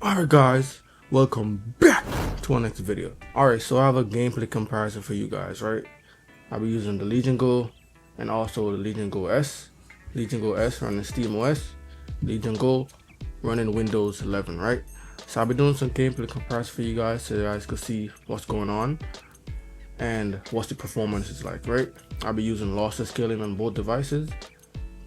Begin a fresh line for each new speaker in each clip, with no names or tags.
Alright guys, welcome back to our next video. Alright, so I have a gameplay comparison for you guys, right? I'll be using the Legion Go and also the Legion Go S. Legion Go S running Steam OS, Legion Go running Windows 11, right? So I'll be doing some gameplay comparison for you guys so you guys can see what's going on and what's the performance is like, right? I'll be using lossless scaling on both devices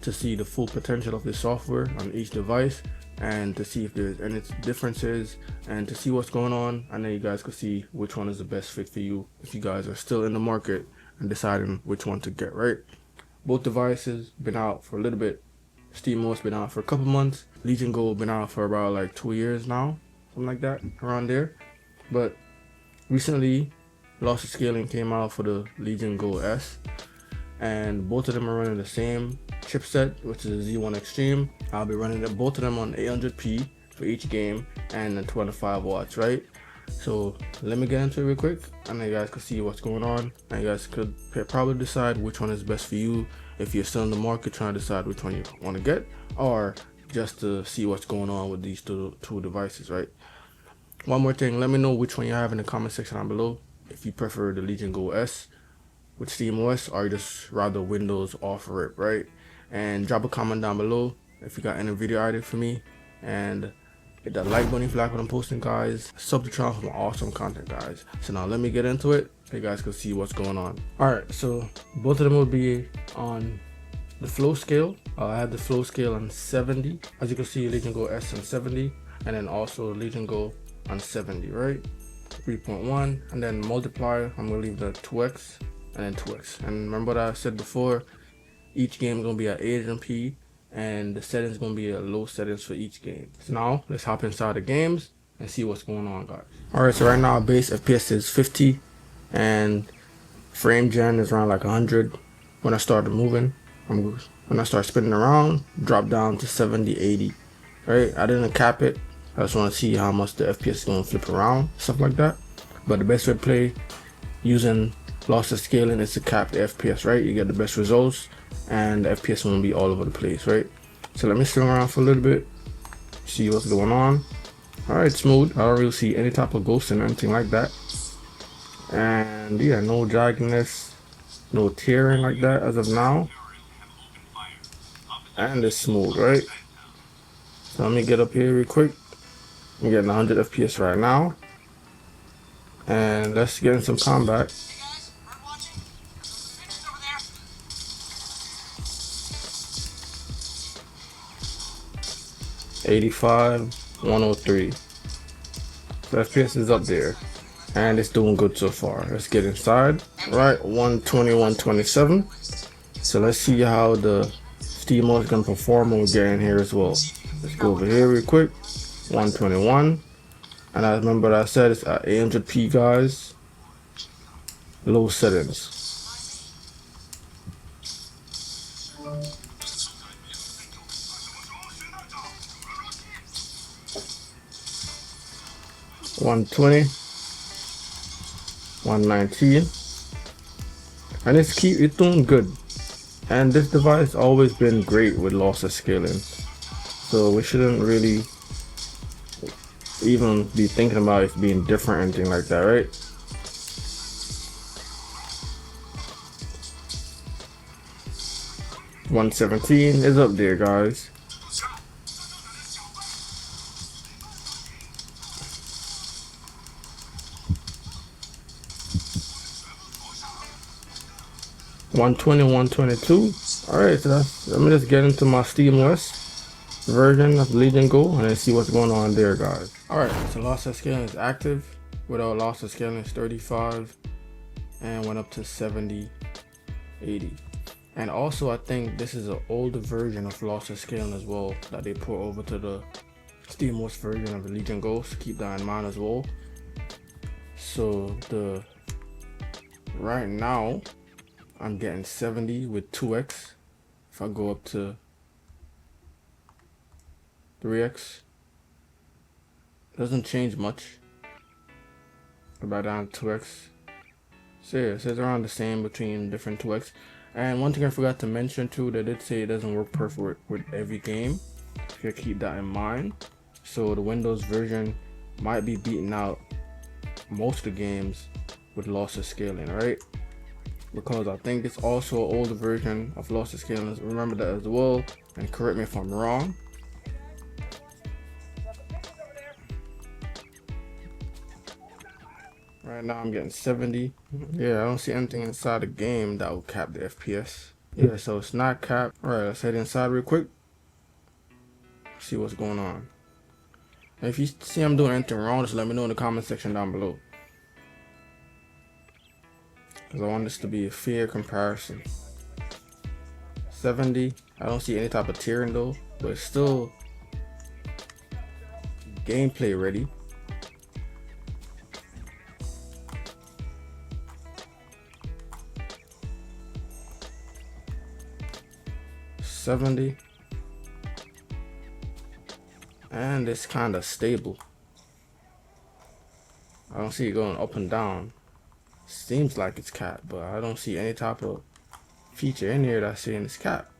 to see the full potential of the software on each device and to see if there's any differences and to see what's going on, and then you guys can see which one is the best fit for you if you guys are still in the market and deciding which one to get, right? Both devices been out for a little bit. SteamOS been out for a couple months. Legion Go been out for about like 2 years now, something like that, around there. But recently lossless scaling came out for the Legion Go S, and both of them are running the same chipset, which is a Z1 Extreme. I'll be running both of them on 800p for each game and then 25 watts, right? So let me get into it real quick, and then you guys can see what's going on, and you guys could probably decide which one is best for you if you're still in the market trying to decide which one you want to get, or just to see what's going on with these two devices, right? One more thing, let me know which one you have in the comment section down below, if you prefer the Legion Go S with SteamOS or you just rather Windows off rip, right? And drop a comment down below if you got any video idea for me, and hit that like button if you like what I'm posting, guys. Sub to the channel for some awesome content, guys. So now let me get into it so you guys can see what's going on. Alright, so both of them will be on the flow scale. I have the flow scale on 70. As you can see, Legion Go S on 70, and then also Legion Go on 70, right? 3.1, and then multiplier, I'm gonna leave the 2x and then 2x. And remember what I said before, each game is gonna be at 800p, and the settings is gonna be at low settings for each game. So now let's hop inside the games and see what's going on, guys. Alright, so right now base FPS is 50 and frame gen is around like 100. When I started moving, when I start spinning around, drop down to 70, 80. Right, I didn't cap it. I just want to see how much the FPS is going to flip around, stuff like that. But the best way to play using lossless scaling is to cap the FPS, right? You get the best results and the FPS won't be all over the place, right? So let me swing around for a little bit, see what's going on. Alright, smooth. I don't really see any type of ghosting or anything like that. And yeah, no dragginess, no tearing like that as of now. And it's smooth, right? So let me get up here real quick. I'm getting 100 FPS right now. And let's get in some combat. $85, 103. So FPS is up there, and it's doing good so far. Let's get inside. Right, 120, 127. So let's see how the SteamOS is gonna perform when we get in here as well. Let's go over here real quick. 121, and I remember what I said, it's at 800p, guys. Low settings. $120, 119, and it's doing good. And this device always been great with lossless scaling, so we shouldn't really even be thinking about it being different or anything like that, right? $117 is up there, guys. $120, 122. Alright, so let me just get into my SteamOS version of Legion Go and then see what's going on there, guys. Alright, so lossless scaling is active. Without lossless scaling is 35 and went up to 70, 80. And also I think this is an older version of lossless scaling as well that they put over to the SteamOS version of the Legion Go, so keep that in mind as well. So right now I'm getting 70 with 2x. If I go up to 3x, it doesn't change much. About down to 2x. So yeah, it says around the same between different 2x. And one thing I forgot to mention too, that did say it doesn't work perfect with every game. So you keep that in mind. So the Windows version might be beating out most of the games with lossless scaling, right? Because I think it's also an older version of lossless scaling. Remember that as well, and correct me if I'm wrong. Right now I'm getting 70. Yeah, I don't see anything inside the game that will cap the FPS. Yeah, so it's not capped. Alright, let's head inside real quick. See what's going on. And if you see I'm doing anything wrong, just let me know in the comment section down below. Because I want this to be a fair comparison. 70. I don't see any type of tearing though, but it's still gameplay ready. And it's kind of stable. I don't see it going up and down. Seems like it's capped, but I don't see any type of feature in here that's saying it's capped.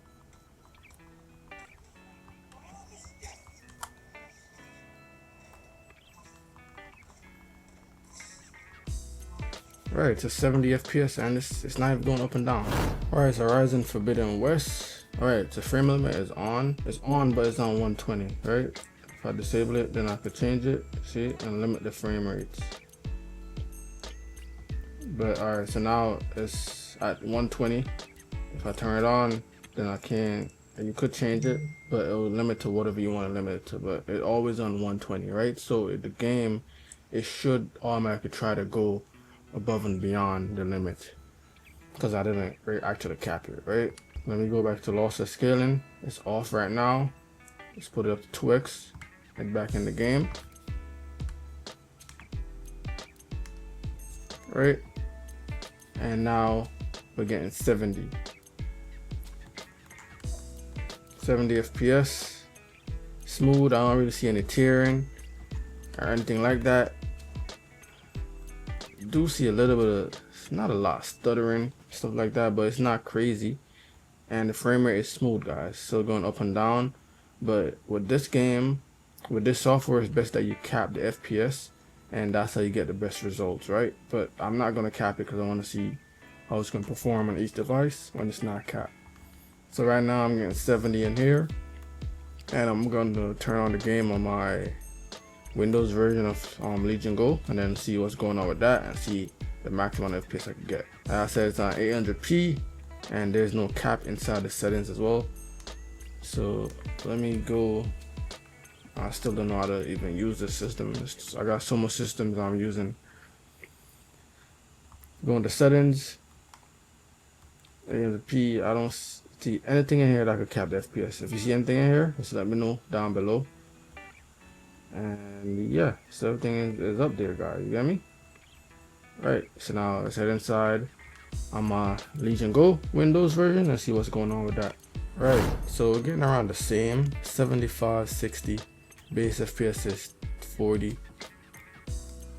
Right, it's a 70 FPS and it's not even going up and down. Alright, so Horizon Forbidden West. Alright, the frame limit is on. It's on, but it's on 120, right? If I disable it, then I could change it, see, and limit the frame rates. But alright, so now it's at 120. If I turn it on, then I can, and you could change it, but it will limit to whatever you want to limit it to, but it's always on 120, right? So the game, it should automatically try to go above and beyond the limit, because I didn't actually cap it, right? Let me go back to lossless scaling. It's off right now. Let's put it up to 2x. Head back in the game. Right? And now we're getting 70 FPS. Smooth. I don't really see any tearing or anything like that. Do see a little bit of, not a lot, stuttering, stuff like that, but it's not crazy. And the frame rate is smooth, guys, still going up and down. But with this game, with this software, it's best that you cap the FPS, and that's how you get the best results, right? But I'm not going to cap it because I want to see how it's going to perform on each device when it's not capped. So right now I'm getting 70 in here, and I'm going to turn on the game on my Windows version of Legion Go, and then see what's going on with that and see the maximum FPS I can get. As I said, it's on 800p, and there's no cap inside the settings as well. So let me go. I still don't know how to even use this system. I got so much systems I'm using. Go into settings, 800p. I don't see anything in here that could cap the FPS. If you see anything in here, just let me know down below. And yeah, so everything is up there, guys. You get me? Right, so now let's head inside on my Legion Go Windows version and see what's going on with that. Right, so we're getting around the same 75, 60. Base FPS is 40.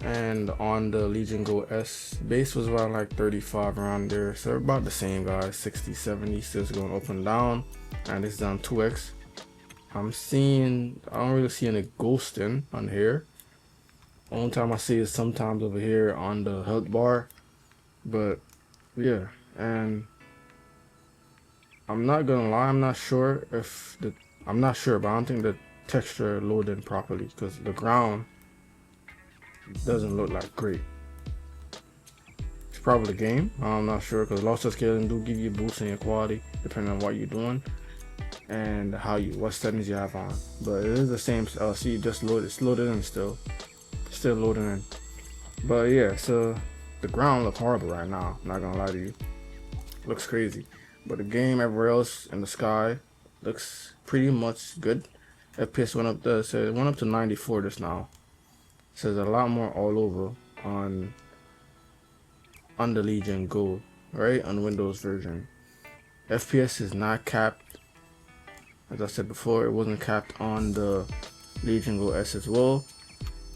And on the Legion Go S, base was around like 35, around there. So about the same, guys. 60, 70, still going up and down. And it's down 2x. I don't really see any ghosting on here. Only time I see is sometimes over here on the health bar. But yeah, and I'm not gonna lie, I'm not sure, but I don't think the texture loaded properly, because the ground doesn't look like great. It's probably the game, I'm not sure, because lossless scaling do give you a boost in your quality depending on what you're doing and what settings you have on. But it is the same. See, it's loaded in still loading in. But yeah, so the ground looks horrible right now, I'm not gonna lie to you. Looks crazy. But the game everywhere else in the sky looks pretty much good. FPS went up to 94 just now. So there's a lot more all over on the Legion Go, right? On Windows version. FPS is not capped. As I said before, it wasn't capped on the Legion Go S as well.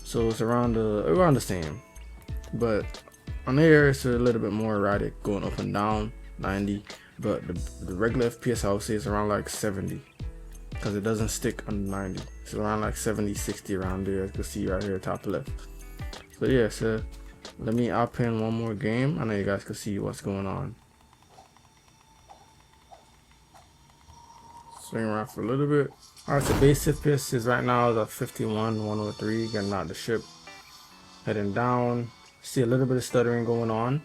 So it's around the same. But on here it's a little bit more erratic, going up and down, 90. But the regular FPS I would say is around like 70. because it doesn't stick on 90. It's around like 70, 60 around there. You can see right here, top left. So yeah, so let me outpin one more game. I know you guys can see what's going on. Swing around for a little bit. Alright, so base FPS is right now at 51, 103, getting out the ship. Heading down. See a little bit of stuttering going on.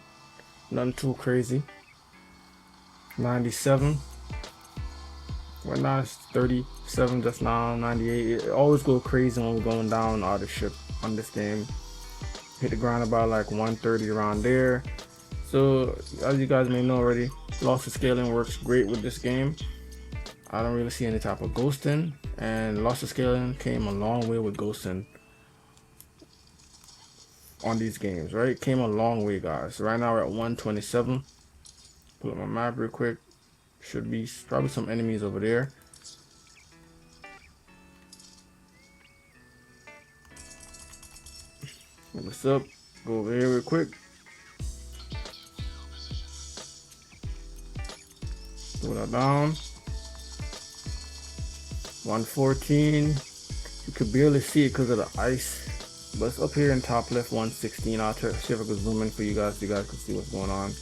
Nothing too crazy. 97. Right now it's 37 just now, 98. It always go crazy when we're going down out of the ship on this game. Hit the ground about like 130 around there. So as you guys may know already, lossless scaling works great with this game. I don't really see any type of ghosting, and lossless scaling came a long way with ghosting on these games, right? It came a long way, guys. Right now we're at 127. Pull up my map real quick. Should be probably some enemies over there. What's up? Go over here real quick. Throw that down. 114. You could barely see it because of the ice, but it's up here in top left. 116. I'll try to see if I can zoom in for you guys so you guys can see what's going on.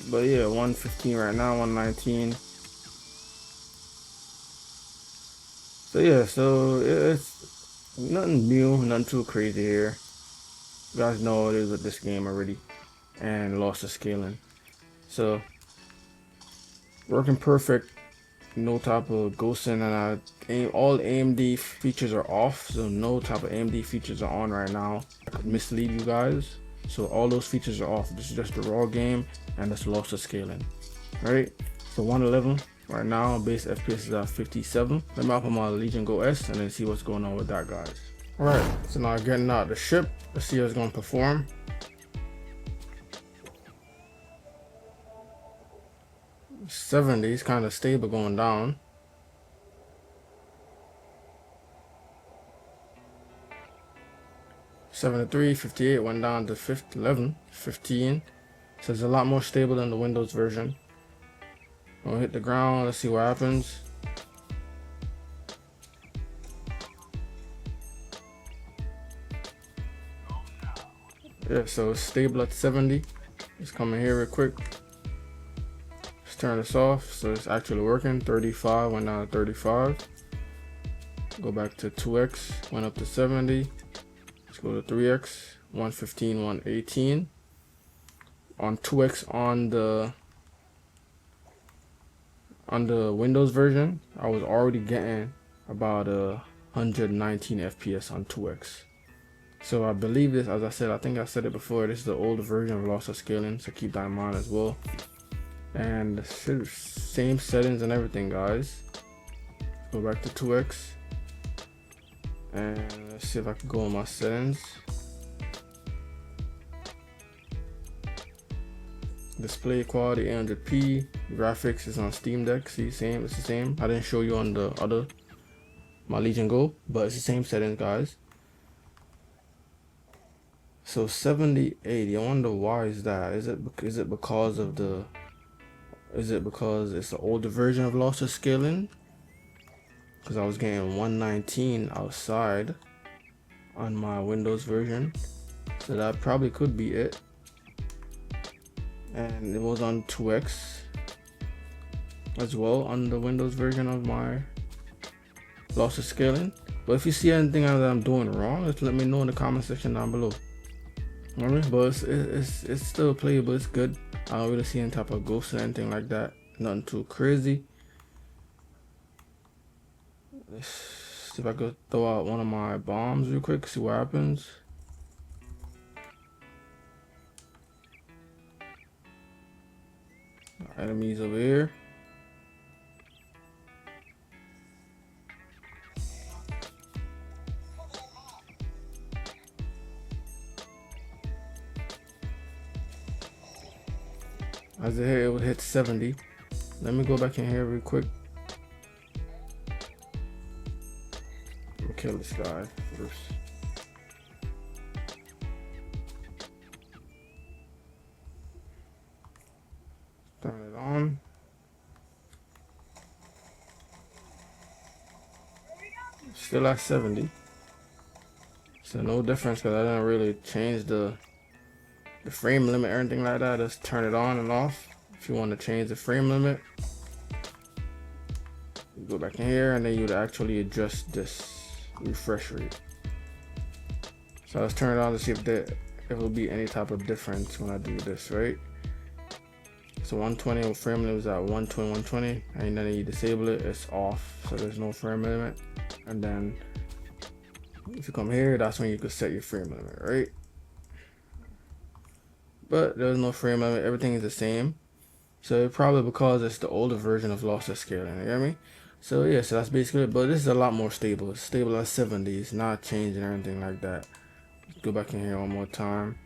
But yeah, 115 right now, 119. So yeah, so it's nothing new, nothing too crazy here. You guys know what it is with this game already, and lossless scaling. So working perfect, no type of ghosting, and all AMD features are off, so no type of AMD features are on right now. I could mislead you guys. So all those features are off. This is just a raw game, and that's lossless scaling. Alright, so 111 right now. Base FPS is at 57. Let me open my Legion Go S and then see what's going on with that, guys. Alright, so now getting out the ship. Let's see how it's going to perform. $70 is kind of stable going down. $73, $58 went down to $11, $15. So it's a lot more stable than the Windows version. We'll hit the ground. Let's see what happens. Yeah, so it's stable at 70. Let's come in here real quick. Let's turn this off. So it's actually working. 35 went down to 35. Go back to 2x, went up to 70. Let's go to 3x, 115, 118. On 2x on the Windows version, I was already getting about 119 FPS on 2x. So I believe this, as I said, I think I said it before, this is the older version of lossless scaling, so keep that in mind as well. And same settings and everything, guys. Go back to 2x. And let's see if I can go in my settings. Display quality 800p. Graphics is on Steam Deck. See, it's the same. I didn't show you on the other, my Legion Go, but it's the same settings, guys. So 70, 80. I wonder why is that? Is it because of the? Is it because it's the older version of lossless scaling? Because I was getting 119 outside on my Windows version, so that probably could be it. And it was on 2x as well on the Windows version of my lossless scaling. But if you see anything that I'm doing wrong, just let me know in the comment section down below. Alright, but it's still playable. It's good. I don't really see any type of ghosts or anything like that. Nothing too crazy. Let's see if I could throw out one of my bombs real quick, see what happens. Enemies over here. As it would hit 70. Let me go back in here real quick. Let me kill this guy first. Turn it on. still at 70. So no difference because I didn't really change the frame limit or anything like that. Just turn it on and off. If you want to change the frame limit, you go back in here and then you'd actually adjust this refresh rate. So let's turn it on to see if it will be any type of difference when I do this, right? So 120 frame limit is at 120, 120, and then you disable it, it's off, so there's no frame limit. And then if you come here, that's when you could set your frame limit, right? But there's no frame limit, everything is the same. So probably because it's the older version of lossless scaling, you get me? So yeah, so that's basically it, but this is a lot more stable. It's stable at 70, it's not changing or anything like that. Go back in here one more time.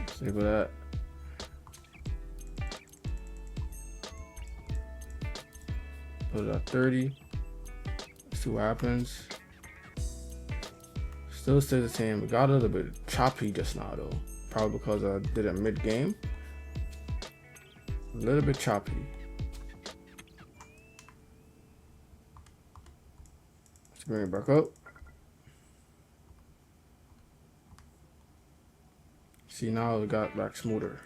Disable that. Put it at 30. Let's see what happens. Still stays the same. It got a little bit choppy just now though. Probably because I did it mid-game. A little bit choppy. Let's bring it back up. See, now it got back smoother.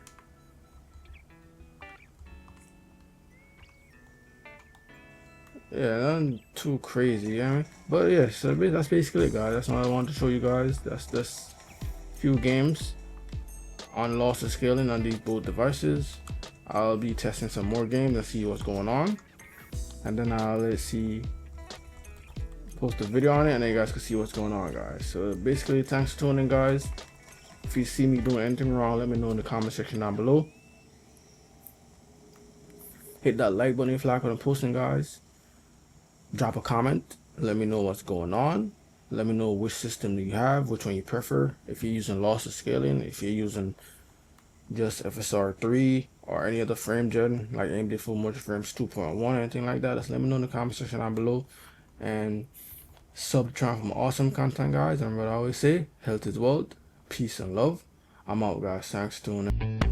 Yeah, nothing too crazy, you know what I mean? But yeah, so that's basically it, guys. That's all I wanted to show you guys. That's just few games on lossless scaling on these both devices. I'll be testing some more games and see what's going on, and then I'll post a video on it, and then you guys can see what's going on, guys. So basically, thanks for tuning in, guys. If you see me doing anything wrong, let me know in the comment section down below. Hit that like button if you like what I'm posting, guys. Drop a comment, let me know what's going on. Let me know which system do you have, which one you prefer. If you're using lossless scaling, if you're using just FSR 3 or any other frame gen like AMD Full Motion Frames 2.1 or anything like that, just let me know in the comment section down below. And sub to channel for more awesome content, guys. And what I always say, health is wealth, peace and love. I'm out, guys. Thanks for tuning in.